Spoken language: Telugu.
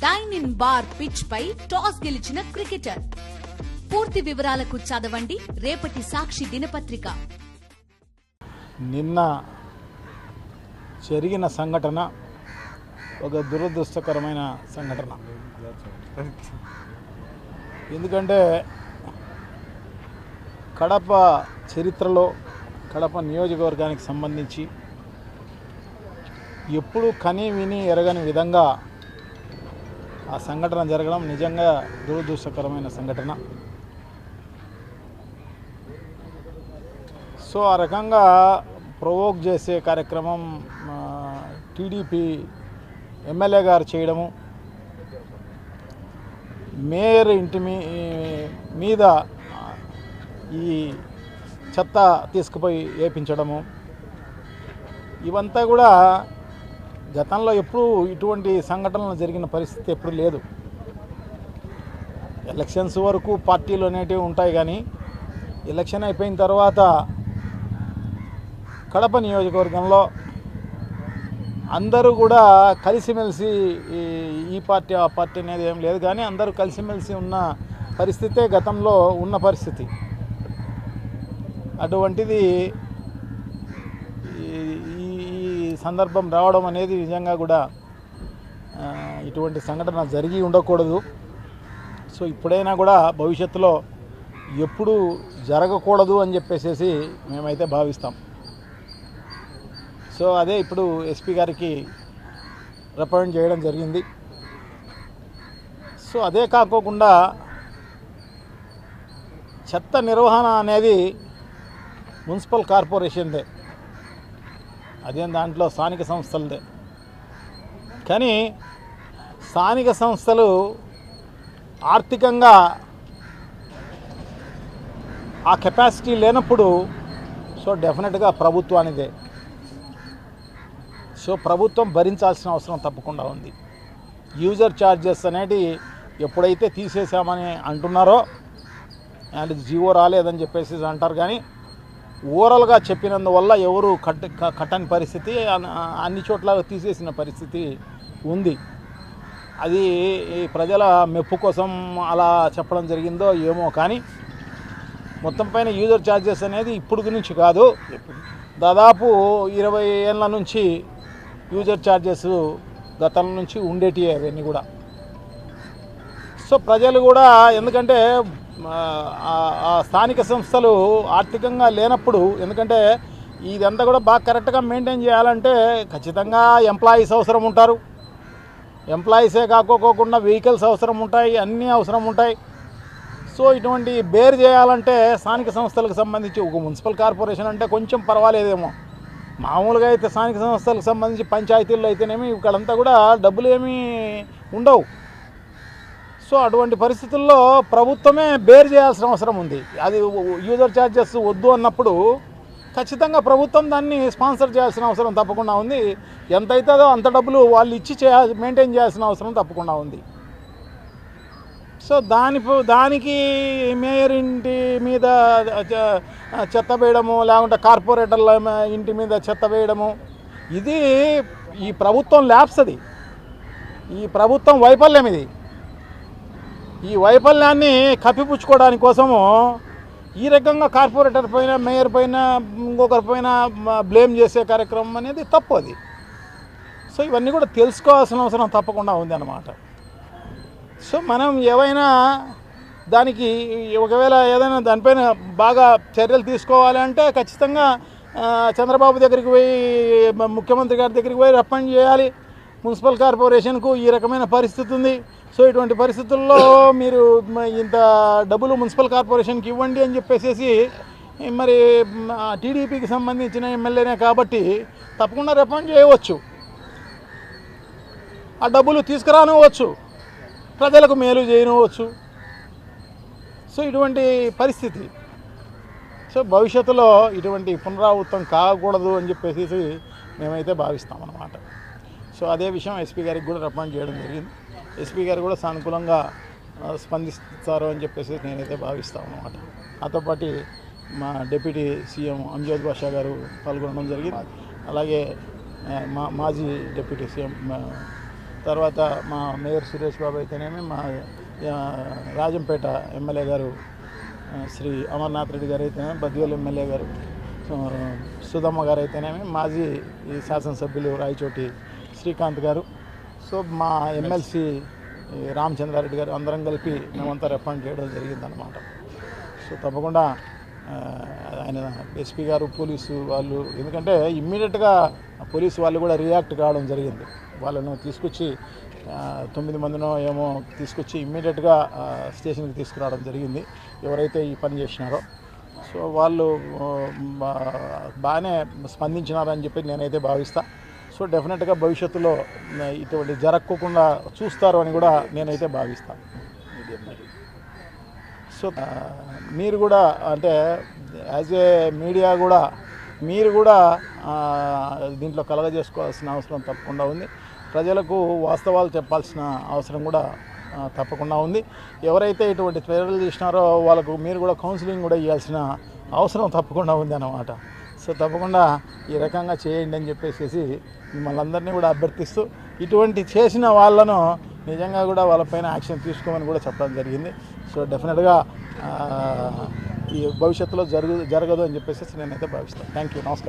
డైన్ ఇన్ బార్ పిచ్ పై టాస్ గెలిచిన క్రికెటర్. పూర్తి వివరాలకు చదవండి రేపటి సాక్షి దినపత్రిక. నిన్న జరిగిన సంఘటన ఒక దురదృష్టకరమైన సంఘటన. ఎందుకంటే కడప చరిత్రలో కడప నియోజకవర్గానికి సంబంధించి ఎప్పుడు కని విని ఎరగని విధంగా ఆ సంఘటన జరగడం నిజంగా దురదృష్టకరమైన సంఘటన. సో ఆ రకంగా ప్రొవోక్ చేసే కార్యక్రమం టీడీపీ ఎమ్మెల్యే గారు చేయడము, మేయర్ ఇంటి మీద ఈ చెత్త తీసుకుపోయి వేపించడము, ఇవంతా కూడా గతంలో ఎప్పుడూ ఇటువంటి సంఘటనలు జరిగిన పరిస్థితి ఎప్పుడు లేదు. ఎలక్షన్స్ వరకు పార్టీలు అనేటివి ఉంటాయి, కానీ ఎలక్షన్ అయిపోయిన తర్వాత కడప నియోజకవర్గంలో అందరూ కూడా కలిసిమెలిసి ఈ పార్టీ ఆ పార్టీ అనేది ఏం లేదు, కానీ అందరూ కలిసిమెలిసి ఉన్న పరిస్థితే గతంలో ఉన్న పరిస్థితి. అటువంటిది ఈ సందర్భం రావడం అనేది నిజంగా కూడా ఇటువంటి సంఘటన జరిగి ఉండకూడదు. సో ఇప్పుడైనా కూడా భవిష్యత్తులో ఎప్పుడు జరగకూడదు అని చెప్పేసి మేమైతే భావిస్తాం. సో అదే ఇప్పుడు ఎస్పీ గారికి రిప్రజెంట్ చేయడం జరిగింది. సో అదే కాకోకుండా చెత్త నిర్వహణ అనేది మున్సిపల్ కార్పొరేషన్దే, అదేం దాంట్లో స్థానిక సంస్థలదే. కానీ స్థానిక సంస్థలు ఆర్థికంగా ఆ కెపాసిటీ లేనప్పుడు సో డెఫినెట్గా ప్రభుత్వానిదే. సో ప్రభుత్వం భరించాల్సిన అవసరం తప్పకుండా ఉంది. యూజర్ ఛార్జెస్ అనేది ఎప్పుడైతే తీసేసామని అంటున్నారో, అండ్ జీవో రాలేదని చెప్పేసి అంటారు, కానీ ఓవరాల్గా చెప్పినందువల్ల ఎవరు కట్టని పరిస్థితి, అన్ని చోట్ల తీసేసిన పరిస్థితి ఉంది. అది ప్రజల మెప్పు కోసం అలా చెప్పడం జరిగిందో ఏమో, కానీ మొత్తం పైన యూజర్ ఛార్జెస్ అనేది ఇప్పుడు గురించి కాదు, దాదాపు 20 ఏళ్ళ నుంచి యూజర్ ఛార్జెస్ గతం నుంచి ఉండేటివి అవన్నీ కూడా. సో ప్రజలు కూడా, ఎందుకంటే ఆ స్థానిక సంస్థలు ఆర్థికంగా లేనప్పుడు, ఎందుకంటే ఇదంతా కూడా బాగా కరెక్ట్గా మెయింటైన్ చేయాలంటే ఖచ్చితంగా ఎంప్లాయీస్ అవసరం ఉంటారు. ఎంప్లాయీసే కాకోకుండా వెహికల్స్ అవసరం ఉంటాయి, అన్నీ అవసరం ఉంటాయి. సో ఇటువంటి బేర్ చేయాలంటే స్థానిక సంస్థలకు సంబంధించి ఒక మున్సిపల్ కార్పొరేషన్ అంటే కొంచెం పర్వాలేదేమో, మామూలుగా అయితే స్థానిక సంస్థలకు సంబంధించి పంచాయతీల్లో అయితేనేమి ఇక్కడంతా కూడా డబ్బులు ఏమీ ఉండవు. సో అటువంటి పరిస్థితుల్లో ప్రభుత్వమే బేర్ చేయాల్సిన అవసరం ఉంది. అది యూజర్ ఛార్జెస్ వద్దు అన్నప్పుడు ఖచ్చితంగా ప్రభుత్వం దాన్ని స్పాన్సర్ చేయాల్సిన అవసరం తప్పకుండా ఉంది. ఎంత అవుతుందో అంత డబ్బులు వాళ్ళు ఇచ్చి మెయింటైన్ చేయాల్సిన అవసరం తప్పకుండా ఉంది. సో దానికి మేయర్ ఇంటి మీద చెత్త వేయడము, లేకుంటే కార్పొరేటర్ల ఇంటి మీద చెత్త వేయడము, ఇది ఈ ప్రభుత్వం ల్యాప్స్, అది ఈ ప్రభుత్వం వైఫల్యం. ఈ వైఫల్యాన్ని కప్పిపుచ్చుకోవడానికి కోసము ఈ రకంగా కార్పొరేటర్ పైన, మేయర్ పైన, ఇంకొకరి పైన బ్లేమ్ చేసే కార్యక్రమం అనేది తప్పు అది. సో ఇవన్నీ కూడా తెలుసుకోవాల్సిన అవసరం తప్పకుండా ఉంది అన్నమాట. సో మనం ఏవైనా దానికి ఒకవేళ ఏదైనా దానిపైన బాగా చర్యలు తీసుకోవాలి అంటే ఖచ్చితంగా చంద్రబాబు దగ్గరికి పోయి, ముఖ్యమంత్రి గారి దగ్గరికి పోయి రిప్రజెంట్ చేయాలి. మున్సిపల్ కార్పొరేషన్కు ఈ రకమైన పరిస్థితి ఉంది, సో ఇటువంటి పరిస్థితుల్లో మీరు ఇంత డబ్బులు మున్సిపల్ కార్పొరేషన్కి ఇవ్వండి అని చెప్పేసి, మరి టీడీపీకి సంబంధించిన ఎమ్మెల్యేనే కాబట్టి తప్పకుండా రిప్రజెంట్ చేయవచ్చు, ఆ డబ్బులు తీసుకురానివ్వచ్చు, ప్రజలకు మేలు చేయనివ్వచ్చు. సో ఇటువంటి పరిస్థితి. సో భవిష్యత్తులో ఇటువంటి పునరావృతం కాకూడదు అని చెప్పేసి మేమైతే భావిస్తామన్నమాట. సో అదే విషయం ఎస్పీ గారికి కూడా రిప్రజెంట్ చేయడం జరిగింది. ఎస్పీ గారు కూడా సానుకూలంగా స్పందిస్తారు అని చెప్పేసి నేనైతే భావిస్తాను అన్నమాట. నాతో పాటు మా డిప్యూటీ సీఎం అంజద్ బాషా గారు పాల్గొనడం జరిగింది. అలాగే మాజీ డిప్యూటీ సీఎం తర్వాత మా మేయర్ సురేష్ బాబు అయితేనేమి, మా రాజంపేట ఎమ్మెల్యే గారు శ్రీ అమర్నాథ్ రెడ్డి గారు అయితేనేమి, బద్వేలు ఎమ్మెల్యే గారు సుధమ్మ గారు అయితేనేమి, మాజీ శాసనసభ్యులు రాయచోటి శ్రీకాంత్ గారు, సో మా ఎమ్మెల్సీ రామచంద్రారెడ్డి గారు అందరం కలిపి మేమంతా రెస్పాండ్ చేయడం జరిగిందనమాట. సో తప్పకుండా ఆయన ఎస్పీ గారు, పోలీసు వాళ్ళు, ఎందుకంటే ఇమ్మీడియట్గా పోలీసు వాళ్ళు కూడా రియాక్ట్ కావడం జరిగింది. వాళ్ళను తీసుకొచ్చి 9 మందినో ఏమో తీసుకొచ్చి ఇమ్మీడియట్గా స్టేషన్కి తీసుకురావడం జరిగింది ఎవరైతే ఈ పని చేసినారో. సో వాళ్ళు బాగానే స్పందించినారని చెప్పి నేనైతే భావిస్తా. సో డెఫినెట్గా భవిష్యత్తులో ఇటువంటి జరగకుండా చూస్తారు అని కూడా నేనైతే భావిస్తాను. సో మీరు కూడా అంటే యాజ్ ఏ మీడియా కూడా మీరు కూడా దీంట్లో కలగజేసుకోవాల్సిన అవసరం తప్పకుండా ఉంది. ప్రజలకు వాస్తవాలు చెప్పాల్సిన అవసరం కూడా తప్పకుండా ఉంది. ఎవరైతే ఇటువంటి చర్యలు చేసినారో వాళ్ళకు మీరు కూడా కౌన్సిలింగ్ కూడా ఇవ్వాల్సిన అవసరం తప్పకుండా ఉంది అన్నమాట. సో తప్పకుండా ఈ రకంగా చేయండి అని చెప్పేసి మిమ్మల్ని అందరినీ కూడా అభ్యర్థిస్తూ, ఇటువంటి చేసిన వాళ్ళను నిజంగా కూడా వాళ్ళపైన యాక్షన్ తీసుకోమని కూడా చెప్పడం జరిగింది. సో డెఫినెట్గా ఈ భవిష్యత్తులో జరగదు అని చెప్పేసి నేనైతే భావిస్తాను. Thank you. నమస్కారం.